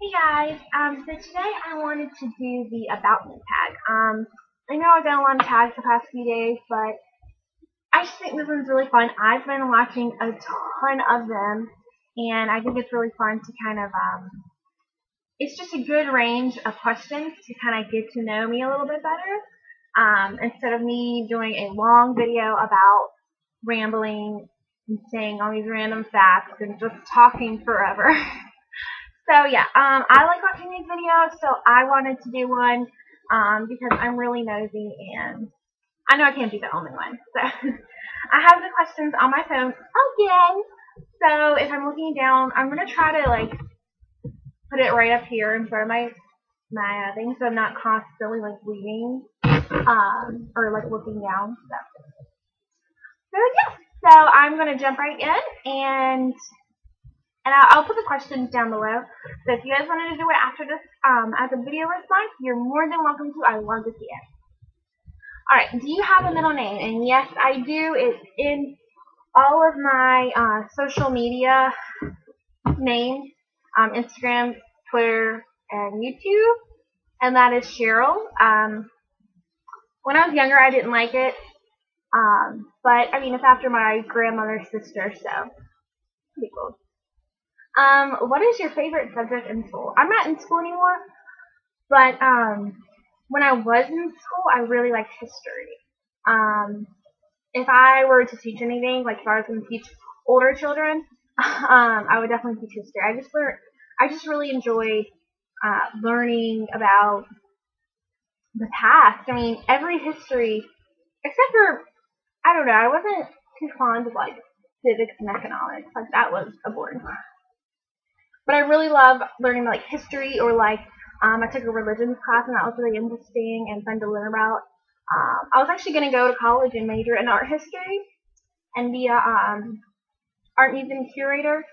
Hey guys, so today I wanted to do the About Me tag. I know I've done a lot of tags the past few days, but I just think this one's really fun. I've been watching a ton of them, and I think it's really fun to kind of, it's just a good range of questions to kind of get to know me a little bit better, instead of me doing a long video about rambling and saying all these random facts and just talking forever. So yeah, I like watching these videos, so I wanted to do one because I'm really nosy and I know I can't be the only one. So I have the questions on my phone again. So if I'm looking down, I'm gonna try to like put it right up here in front of my thing, so I'm not constantly like reading or like looking down. So yeah, so I'm gonna jump right in and I'll put the questions down below. So if you guys wanted to do it after this as a video response, you're more than welcome to. I love to see it. Alright, do you have a middle name? And yes, I do. It's in all of my social media names, Instagram, Twitter, and YouTube. And that is Cheryl. When I was younger, I didn't like it. But, I mean, it's after my grandmother's sister, so pretty cool. What is your favorite subject in school? I'm not in school anymore, but when I was in school, I really liked history. If I were to teach anything, like if I was going to teach older children, I would definitely teach history. I just really enjoyed learning about the past. I mean, every history, except for, I don't know, I wasn't too fond of like civics and economics. Like that was a boring class. But I really love learning like history or like I took a religions class and that was really interesting and fun to learn about. I was actually going to go to college and major in art history and be a art museum curator.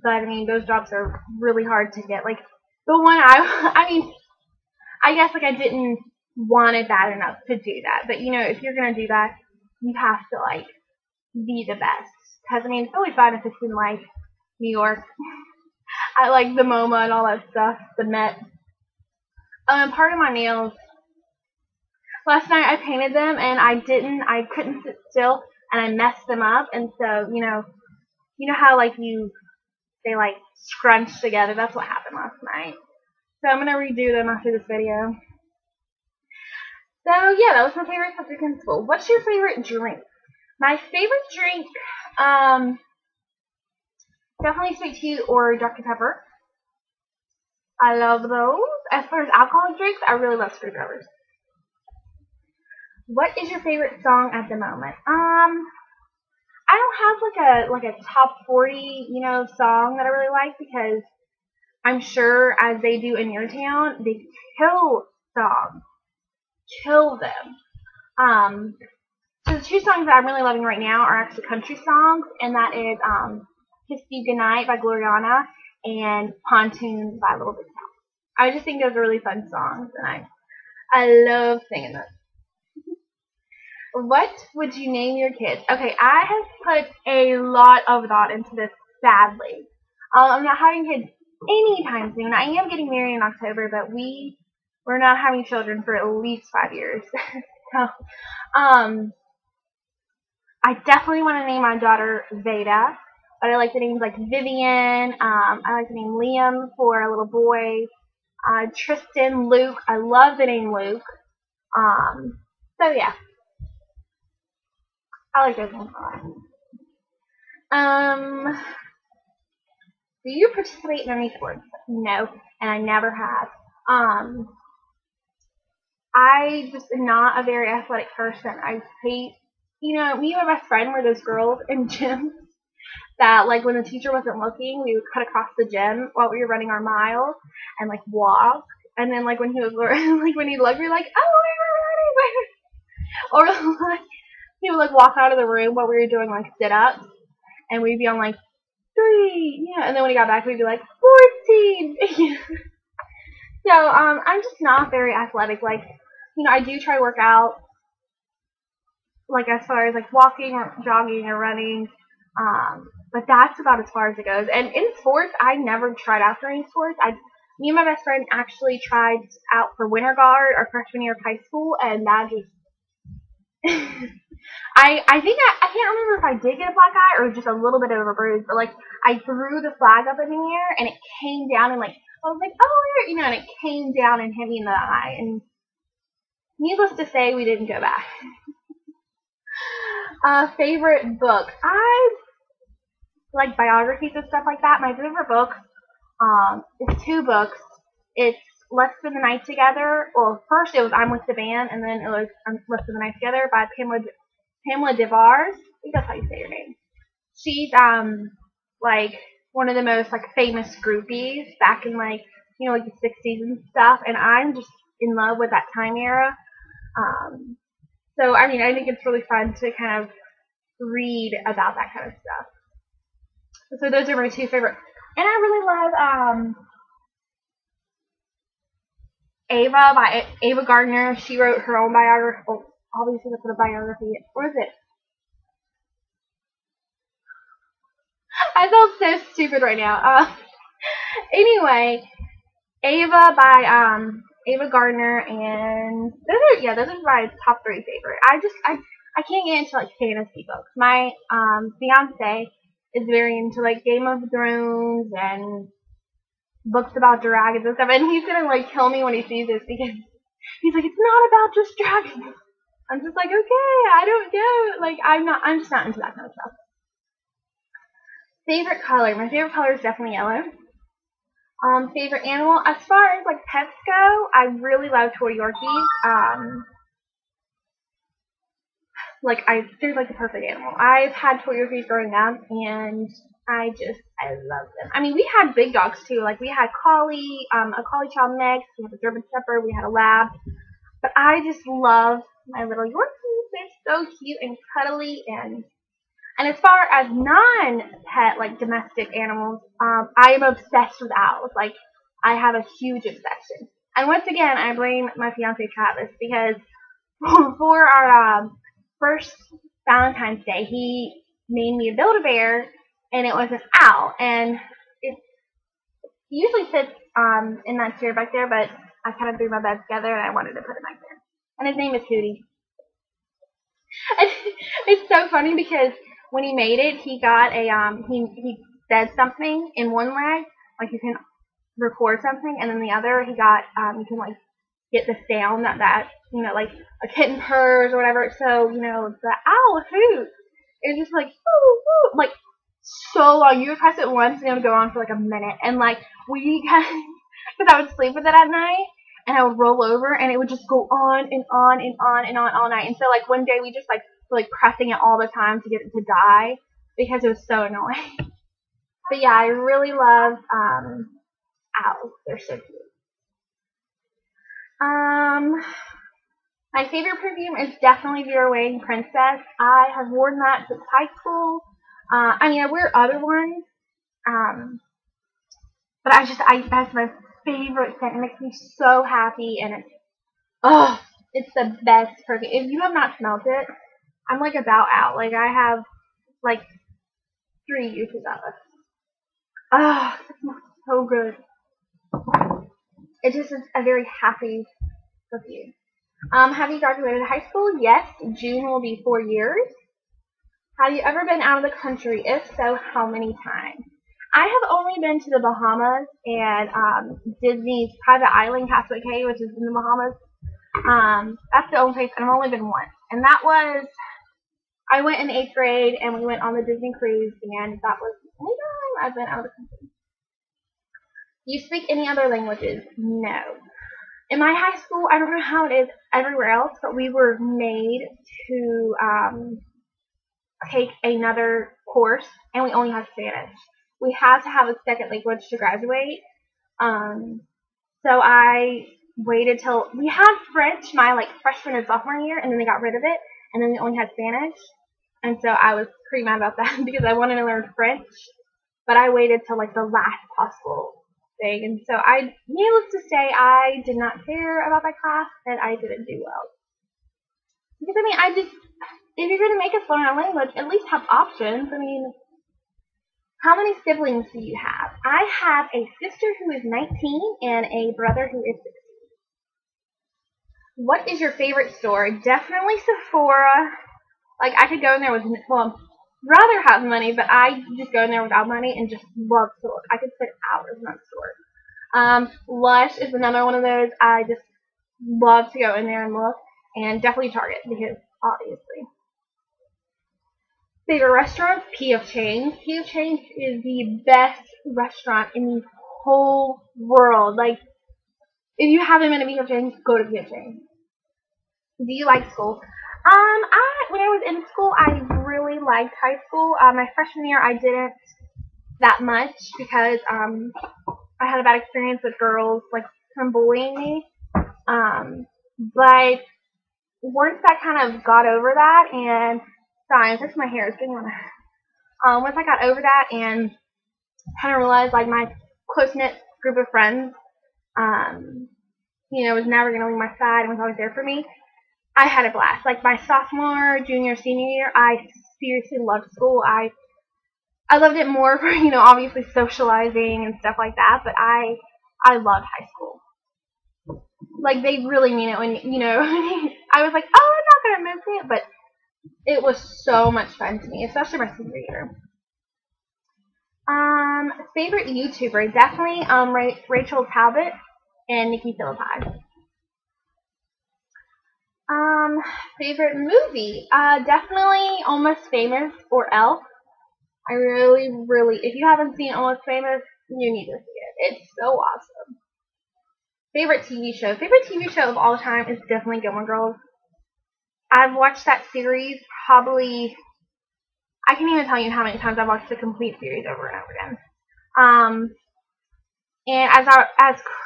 But I mean those jobs are really hard to get. Like the one I mean I guess like I didn't want it bad enough to do that. But you know if you're going to do that you have to like be the best. Because I mean it's really fun if it's in like New York. I like the MoMA and all that stuff, the Met. Part of my nails. Last night I painted them and I couldn't sit still and I messed them up and so, you know how like they like scrunch together. That's what happened last night. So I'm gonna redo them after this video. So yeah, that was my favorite subject in school. What's your favorite drink? My favorite drink, definitely sweet tea or Dr. Pepper. I love those. As far as alcoholic drinks, I really love screwdrivers. What is your favorite song at the moment? I don't have like a top 40, song that I really like because I'm sure as they do in your town, they kill songs. Kill them. So the two songs that I'm really loving right now are actually country songs, and that is Kiss You Goodnight by Gloriana and Pontoon by Little Big Town. I just think those are really fun songs, and I love singing them. What would you name your kids? Okay, I have put a lot of thought into this, sadly. I'm not having kids anytime soon. I am getting married in October, but we're not having children for at least 5 years. So, I definitely want to name my daughter Veda, but I like the names like Vivian. I like the name Liam for a little boy. Tristan, Luke. I love the name Luke. So yeah, I like those names a lot. Do you participate in any sports? No, and I never have. I just am not a very athletic person. I hate, me and my best friend were those girls in gym that, like, when the teacher wasn't looking, we would cut across the gym while we were running our mile and, like, walk. And then, like, when he was, like, when he looked, we were like, oh, we're running. Or, like, he would, like, walk out of the room while we were doing, like, sit-ups. And we'd be on, like, 3. Yeah. And then when he got back, we'd be like, 14. So, I'm just not very athletic. Like, I do try to work out, like, as far as, like, walking or jogging or running. But that's about as far as it goes. And in sports, I never tried out for any sports. Me and my best friend actually tried out for winter guard our freshman year of high school, and that just I think I can't remember if I did get a black eye or just a little bit of a bruise, but like I threw the flag up in the air and it came down and like I was like, oh, you know, and it came down and hit me in the eye, and needless to say, we didn't go back. Favorite book? I like biographies and stuff like that. My favorite book is two books. It's Let's Spend the Night Together. Well, first it was I'm With the Band, and then it was Let's Spend the Night Together by Pamela DeVars. I think that's how you say her name. She's like one of the most like famous groupies back in like like the 60s and stuff, and I'm just in love with that time era. So I mean I think it's really fun to kind of read about that kind of stuff. So those are my two favorite, and I really love Ava by Ava Gardner. She wrote her own biography. Well, obviously that's what a biography is. What is it? I feel so stupid right now. Anyway, Ava by Ava Gardner, and those are my top three favorite. I can't get into like fantasy books. My fiance is very into like Game of Thrones and books about dragons and stuff, and he's gonna like kill me when he sees this because he's like, it's not about just dragons. I'm just like, okay, I don't know. Like I'm just not into that kind of stuff. Favorite color? My favorite color is definitely yellow. Favorite animal? As far as like pets go, I really love toy Yorkies. They're like the perfect animal. I've had toy Yorkies growing up, and I love them. I mean, we had big dogs too. Like we had a collie child mix. We had a German Shepherd. We had a Lab. But I just love my little Yorkies. They're so cute and cuddly, and as far as non-pet, like domestic animals, I am obsessed with owls. Like, I have a huge obsession. And once again, I blame my fiance Travis because for our first Valentine's Day, he made me a Build-A-Bear, and it was an owl. And he usually sits in that chair back there, but I kind of threw my bed together, and I wanted to put him back there. And his name is Hootie. It's so funny because when he made it, he got he said something in one leg, like you can record something, and then the other he got you can like get the sound that like a kitten purrs or whatever. So the owl hoot is just like woo woo, like so long. You would press it once and it would go on for like a minute, and like because I would sleep with it at night. And I would roll over, and it would just go on and on and on and on all night. And so, like, one day we just, were pressing it all the time to get it to die because it was so annoying. But, yeah, I really love owls. They're so cute. My favorite perfume is definitely Vera Wang Princess. I have worn that since high school. I mean, I wear other ones. But that's my favorite scent. It makes me so happy, and it's the best perfume. If you have not smelled it, I'm like about out. Like I have like 3 uses of it. It smells so good. It just is a very happy perfume. Have you graduated high school? Yes, June will be 4 years. Have you ever been out of the country? If so, how many times? I have only been to the Bahamas and Disney's private island, Castaway Cay, which is in the Bahamas. That's the only place, and I've only been once. And that was, I went in 8th grade, and we went on the Disney cruise, and that was the only time I've been out of the country. Do you speak any other languages? No. In my high school, I don't know how it is everywhere else, but we were made to take another course, and we only had Spanish. We had to have a second language to graduate. So I waited till we had French my freshman and sophomore year, and then they got rid of it, and then we only had Spanish. And so I was pretty mad about that because I wanted to learn French, but I waited till the last possible thing. And so needless to say, I did not care about that class, and I didn't do well. Because if you're gonna make us learn a language, at least have options. I mean, How many siblings do you have? I have a sister who is 19 and a brother who is 16. What is your favorite store? Definitely Sephora. Like, I could go in there with, well, rather have money, but I just go in there without money and just love to look. I could spend hours in that store. Lush is another one of those. I just love to go in there and look. And definitely Target, because obviously. Favorite restaurants? P.F. Chang's. P.F. Chang's is the best restaurant in the whole world. Like, if you haven't been to P.F. Chang's, go to P.F. Chang's. Do you like school? When I was in school, I really liked high school. My freshman year, I didn't that much because I had a bad experience with girls like bullying me. But once I kind of got over that, and sorry, it's my hair is getting on. Once I got over that and kind of realized like my close knit group of friends, was never gonna leave my side and was always there for me. I had a blast. Like my sophomore, junior, senior year, I seriously loved school. I loved it more for, obviously socializing and stuff like that, but I loved high school. Like, they really mean it when, I was like, oh, I'm not going to miss it, but it was so much fun to me, especially my senior year. Favorite YouTuber? Definitely Rachel Talbot and Nikki Phillippi. Favorite movie? Definitely Almost Famous or Elf. I really, if you haven't seen Almost Famous, you need to see it. It's so awesome. Favorite TV show? Favorite TV show of all time is definitely Gilmore Girls. I've watched that series probably, I can't even tell you how many times I've watched the complete series over and over again. And as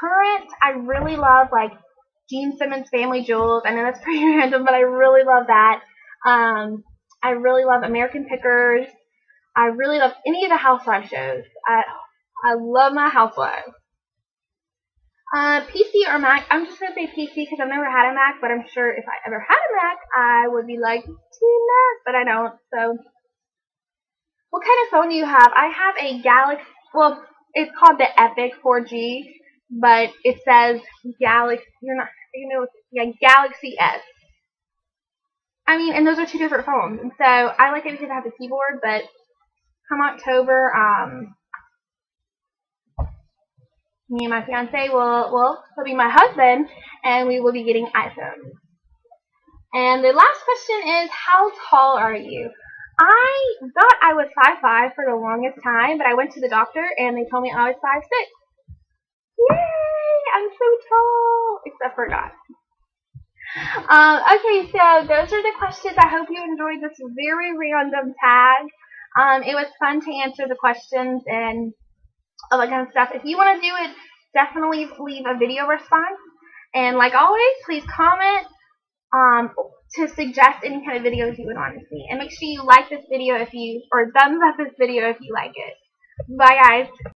current, I really love like Gene Simmons' Family Jewels. I know that's pretty random, but I really love that. I really love American Pickers. I really love any of the Housewives shows. I love my Housewives. PC or Mac? I'm just going to say PC because I've never had a Mac, but I'm sure if I ever had a Mac, I would be like, Team Mac, but I don't. So, what kind of phone do you have? I have a Galaxy, well, it's called the Epic 4G, but it says Galaxy, Galaxy S. I mean, and those are two different phones. And so, I like it because I have the keyboard, but come October, me and my fiance he'll be my husband, and we will be getting iPhones. And the last question is, how tall are you? I thought I was 5'5" for the longest time, but I went to the doctor, and they told me I was 5'6". Yay! I'm so tall! Except for God. Okay, so those are the questions. I hope you enjoyed this very random tag. It was fun to answer the questions and all that kind of stuff. If you want to do it, definitely leave a video response. And like always, please comment to suggest any kind of videos you would want to see. And make sure you like this video or thumbs up this video if you like it. Bye, guys.